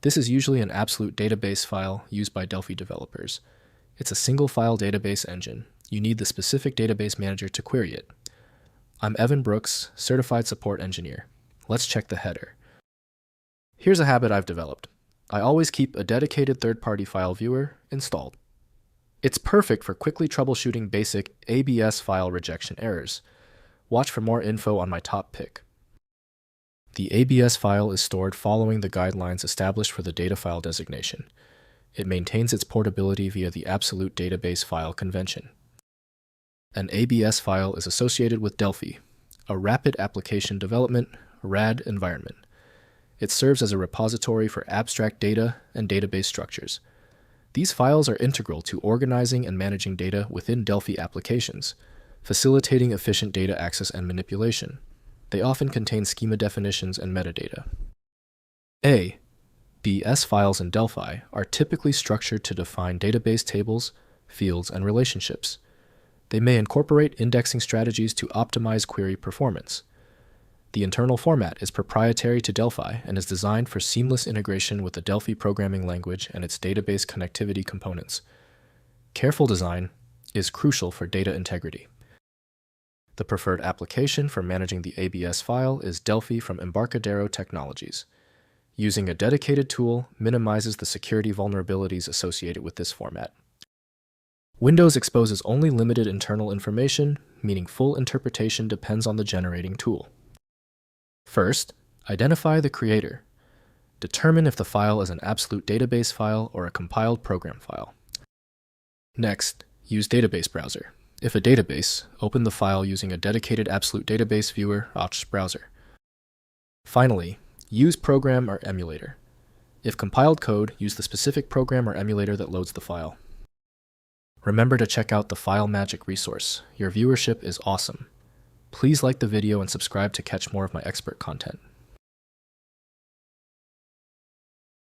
This is usually an absolute database file used by Delphi developers. It's a single-file database engine. You need the specific database manager to query it. I'm Evan Brooks, Certified Support Engineer. Let's check the header. Here's a habit I've developed. I always keep a dedicated third-party file viewer installed. It's perfect for quickly troubleshooting basic ABS file rejection errors. Watch for more info on my top pick. The ABS file is stored following the guidelines established for the data file designation. It maintains its portability via the Absolute Database File Convention. An ABS file is associated with Delphi, a Rapid Application Development (RAD) environment. It serves as a repository for abstract data and database structures. These files are integral to organizing and managing data within Delphi applications, facilitating efficient data access and manipulation. They often contain schema definitions and metadata. ABS files in Delphi are typically structured to define database tables, fields, and relationships. They may incorporate indexing strategies to optimize query performance. The internal format is proprietary to Delphi and is designed for seamless integration with the Delphi programming language and its database connectivity components. Careful design is crucial for data integrity. The preferred application for managing the ABS file is Delphi from Embarcadero Technologies. Using a dedicated tool minimizes the security vulnerabilities associated with this format. Windows exposes only limited internal information, meaning full interpretation depends on the generating tool. First, identify the creator. Determine if the file is an absolute database file or a compiled program file. Next, use Database Browser. If a database, open the file using a dedicated Absolute Database Viewer browser. Finally, use Program or Emulator. If compiled code, use the specific program or emulator that loads the file. Remember to check out the File Magic resource. Your viewership is awesome. Please like the video and subscribe to catch more of my expert content.